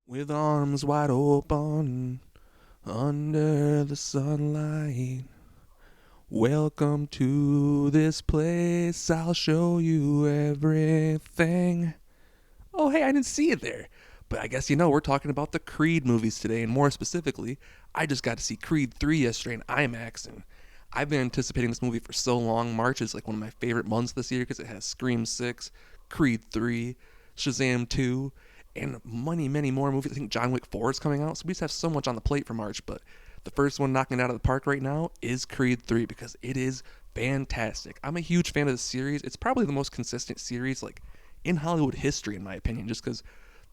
With arms wide open under the sunlight. Welcome to this place. I'll show you everything. Oh, hey, I didn't see it there. But I guess we're talking about the Creed movies today, and more specifically, I just got to see Creed 3 yesterday in IMAX, and I've been anticipating this movie for so long. March is like one of my favorite months this year because it has Scream 6, Creed 3, Shazam 2, and many more movies. I think John Wick 4 is coming out, so we just have so much on the plate for March, but the first one knocking it out of the park right now is Creed 3 because it is fantastic. I'm a huge fan of the series. It's probably the most consistent series like in Hollywood history, in my opinion, just because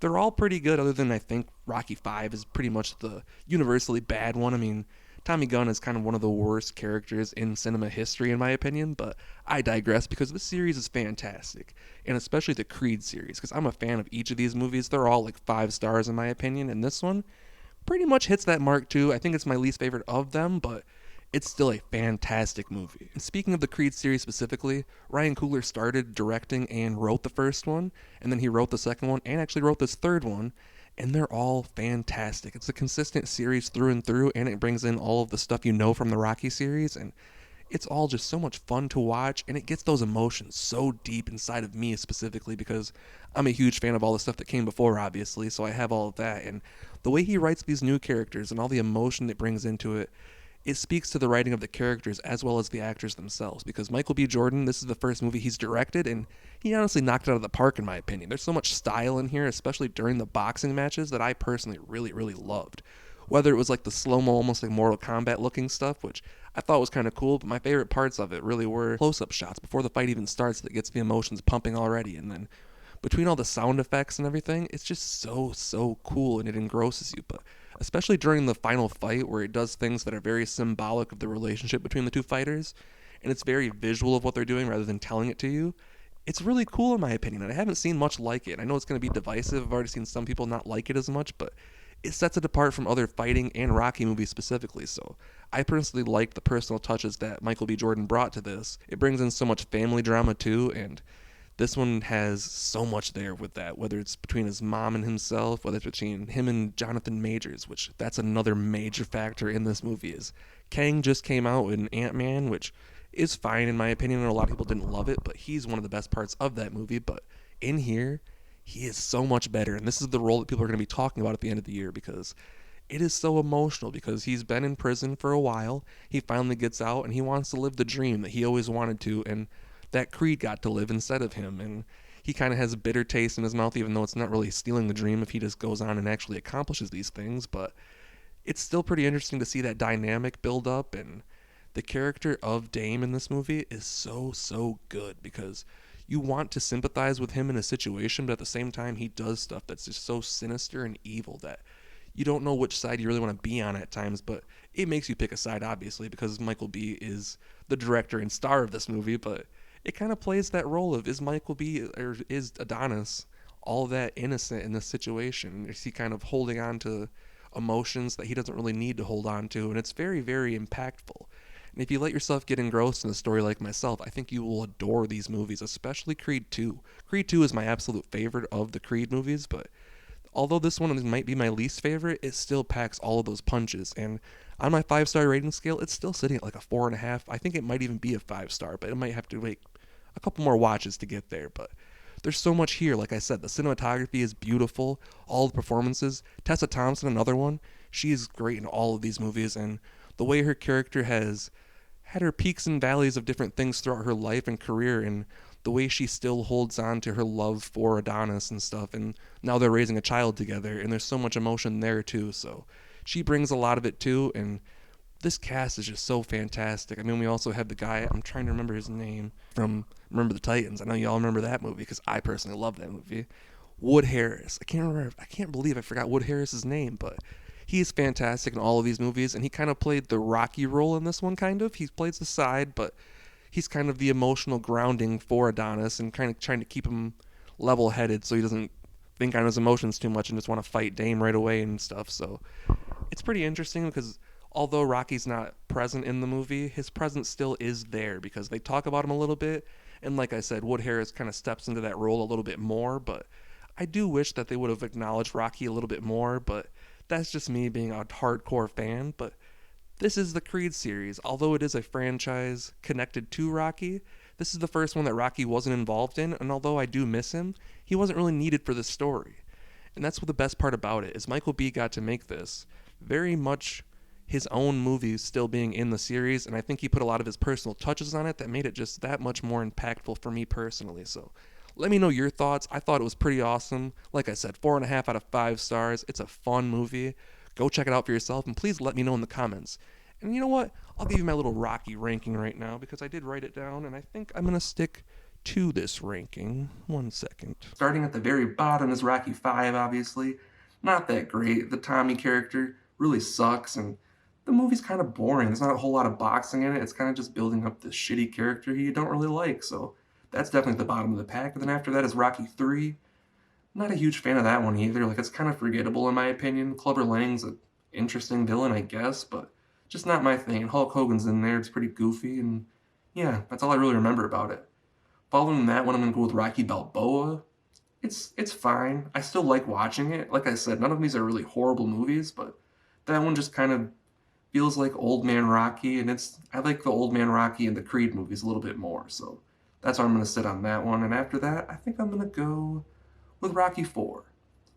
they're all pretty good. Other than I think Rocky Five is pretty much the universally bad one. I mean, Tommy Gunn is kind of one of the worst characters in cinema history, in my opinion. But I digress because the series is fantastic, and especially the Creed series because I'm a fan of each of these movies. They're all like 5 stars in my opinion, and this one pretty much hits that mark too. I think it's my least favorite of them, but it's still a fantastic movie. And speaking of the Creed series specifically, Ryan Coogler started directing and wrote the first one, and then he wrote the second one and actually wrote this third one, and they're all fantastic. It's a consistent series through and through, and it brings in all of the stuff you know from the Rocky series, and it's all just so much fun to watch, and it gets those emotions so deep inside of me specifically because I'm a huge fan of all the stuff that came before, obviously, so I have all of that. And the way he writes these new characters and all the emotion that brings into it speaks to the writing of the characters as well as the actors themselves. Because Michael B. Jordan, this is the first movie he's directed, and he honestly knocked it out of the park, in my opinion. There's so much style in here, especially during the boxing matches, that I personally really loved. Whether it was like the slow mo, almost like Mortal Kombat looking stuff, which I thought was kind of cool, but my favorite parts of it really were close up shots before the fight even starts that gets the emotions pumping already. And then between all the sound effects and everything, it's just so cool and it engrosses you. But especially during the final fight where it does things that are very symbolic of the relationship between the two fighters, and it's very visual of what they're doing rather than telling it to you. It's really cool in my opinion, and I haven't seen much like it. I know it's going to be divisive. I've already seen some people not like it as much, but it sets it apart from other fighting and Rocky movies specifically. So I personally like the personal touches that Michael B. Jordan brought to this. It brings in so much family drama too, and this one has so much there with that, whether it's between his mom and himself, whether it's between him and Jonathan Majors, which that's another major factor in this movie. Is Kang just came out in Ant-Man, which is fine in my opinion, and a lot of people didn't love it, but he's one of the best parts of that movie. But in here, he is so much better, and this is the role that people are going to be talking about at the end of the year because it is so emotional because he's been in prison for a while. He finally gets out and he wants to live the dream that he always wanted to, and that Creed got to live instead of him. And he kind of has a bitter taste in his mouth, even though it's not really stealing the dream if he just goes on and actually accomplishes these things. But it's still pretty interesting to see that dynamic build up. And the character of Dame in this movie is so good because you want to sympathize with him in a situation, but at the same time, he does stuff that's just so sinister and evil that you don't know which side you really want to be on at times, but it makes you pick a side, obviously, because Michael B. is the director and star of this movie, but it kind of plays that role of is Michael B. or is Adonis all that innocent in this situation? Is he kind of holding on to emotions that he doesn't really need to hold on to? And it's very impactful. And if you let yourself get engrossed in a story like myself, I think you will adore these movies, especially Creed 2. Creed 2 is my absolute favorite of the Creed movies, but although this one might be my least favorite, it still packs all of those punches. And on my 5 star rating scale, it's still sitting at like a 4.5. I think it might even be a 5 star, but it might have to wait a couple more watches to get there. But there's so much here. Like I said, the cinematography is beautiful. All the performances. Tessa Thompson, another one. She is great in all of these movies, and the way her character has had her peaks and valleys of different things throughout her life and career, and the way she still holds on to her love for Adonis and stuff. And now they're raising a child together, and there's so much emotion there too. So she brings a lot of it too, and this cast is just so fantastic. I mean, we also have the guy, I'm trying to remember his name, from Remember the Titans. I know y'all remember that movie because I personally love that movie. Wood Harris. I can't believe I forgot Wood Harris's name, but he's fantastic in all of these movies, and he kind of played the Rocky role in this one, kind of. He plays the side, but he's kind of the emotional grounding for Adonis and kind of trying to keep him level headed so he doesn't think on his emotions too much and just want to fight Dame right away and stuff. So it's pretty interesting because although Rocky's not present in the movie, his presence still is there because they talk about him a little bit. And like I said, Wood Harris kind of steps into that role a little bit more, but I do wish that they would have acknowledged Rocky a little bit more, but that's just me being a hardcore fan. But this is the Creed series. Although it is a franchise connected to Rocky, this is the first one that Rocky wasn't involved in, and although I do miss him, he wasn't really needed for the story. And that's what the best part about it is Michael B got to make this very much his own movies still being in the series, and I think he put a lot of his personal touches on it that made it just that much more impactful for me personally. So let me know your thoughts. I thought it was pretty awesome. Like I said, 4.5 out of 5 stars. It's a fun movie. Go check it out for yourself, and please let me know in the comments. And you know what? I'll give you my little Rocky ranking right now because I did write it down, and I think I'm going to stick to this ranking. 1 second. Starting at the very bottom is Rocky 5, obviously. Not that great. The Tommy character really sucks, and the movie's kind of boring. There's not a whole lot of boxing in it. It's kind of just building up this shitty character you don't really like, so that's definitely at the bottom of the pack. And then after that is Rocky 3. Not a huge fan of that one either. Like, it's kind of forgettable in my opinion. Clubber Lang's an interesting villain, I guess, but just not my thing. Hulk Hogan's in there. It's pretty goofy, and yeah, that's all I really remember about it. Following that one, I'm going to go with Rocky Balboa. It's fine. I still like watching it. Like I said, none of these are really horrible movies, but that one just kind of feels like Old Man Rocky, and I like the Old Man Rocky and the Creed movies a little bit more, so that's why I'm going to sit on that one. And after that, I think I'm going to go with Rocky 4.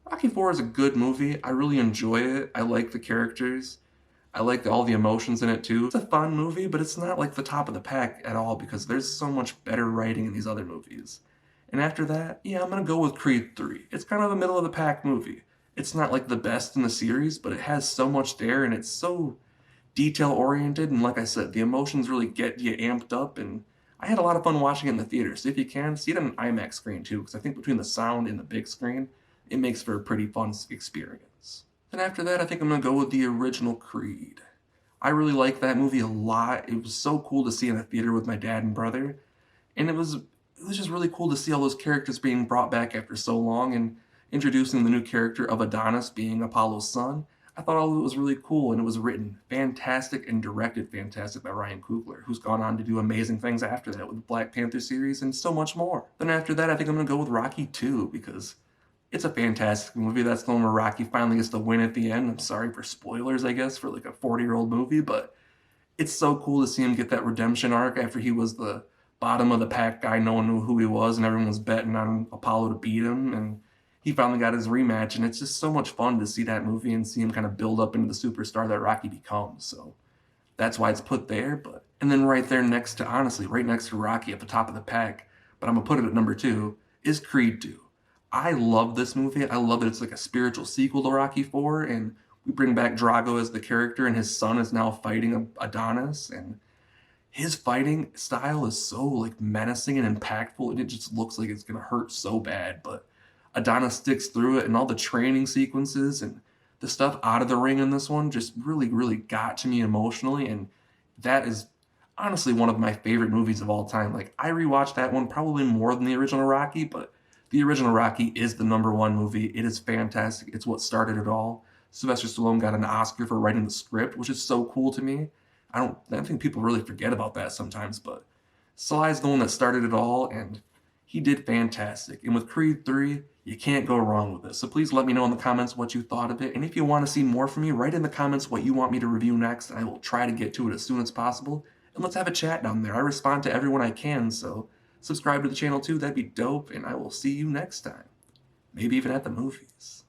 Rocky 4 is a good movie. I really enjoy it. I like the characters. I like all the emotions in it too. It's a fun movie, but it's not like the top of the pack at all because there's so much better writing in these other movies. And after that, yeah, I'm going to go with Creed 3. It's kind of a middle of the pack movie. It's not like the best in the series, but it has so much there and it's so detail oriented, and like I said, the emotions really get you amped up, and I had a lot of fun watching it in the theater. So if you can, see it on an IMAX screen too, because I think between the sound and the big screen, it makes for a pretty fun experience. Then after that, I think I'm gonna go with the original Creed. I really like that movie a lot. It was so cool to see in a theater with my dad and brother, and it was just really cool to see all those characters being brought back after so long and introducing the new character of Adonis being Apollo's son. I thought all of it was really cool, and it was written fantastic and directed fantastic by Ryan Coogler, who's gone on to do amazing things after that with the Black Panther series and so much more. Then after that, I think I'm going to go with Rocky 2 because it's a fantastic movie. That's the one where Rocky finally gets the win at the end. I'm sorry for spoilers, I guess, for like a 40-year-old movie, but it's so cool to see him get that redemption arc after he was the bottom of the pack guy. No one knew who he was, and everyone was betting on Apollo to beat him, and he finally got his rematch, and it's just so much fun to see that movie and see him kind of build up into the superstar that Rocky becomes. So that's why it's put there. And then right there next to, honestly, right next to Rocky at the top of the pack, but I'm gonna put it at number 2, is Creed 2. I love this movie. I love that it's like a spiritual sequel to Rocky 4, and we bring back Drago as the character, and his son is now fighting Adonis, and his fighting style is so like menacing and impactful, and it just looks like it's gonna hurt so bad, but Adonis sticks through it, and all the training sequences and the stuff out of the ring in this one just really, really got to me emotionally, and that is honestly one of my favorite movies of all time. Like, I rewatched that one probably more than the original Rocky, but the original Rocky is the #1 movie. It is fantastic. It's what started it all. Sylvester Stallone got an Oscar for writing the script, which is so cool to me. I think people really forget about that sometimes, but Sly's the one that started it all, and he did fantastic. And with Creed 3, you can't go wrong with this. So please let me know in the comments what you thought of it. And if you want to see more from me, write in the comments what you want me to review next, and I will try to get to it as soon as possible. And let's have a chat down there. I respond to everyone I can, so subscribe to the channel too. That'd be dope, and I will see you next time. Maybe even at the movies.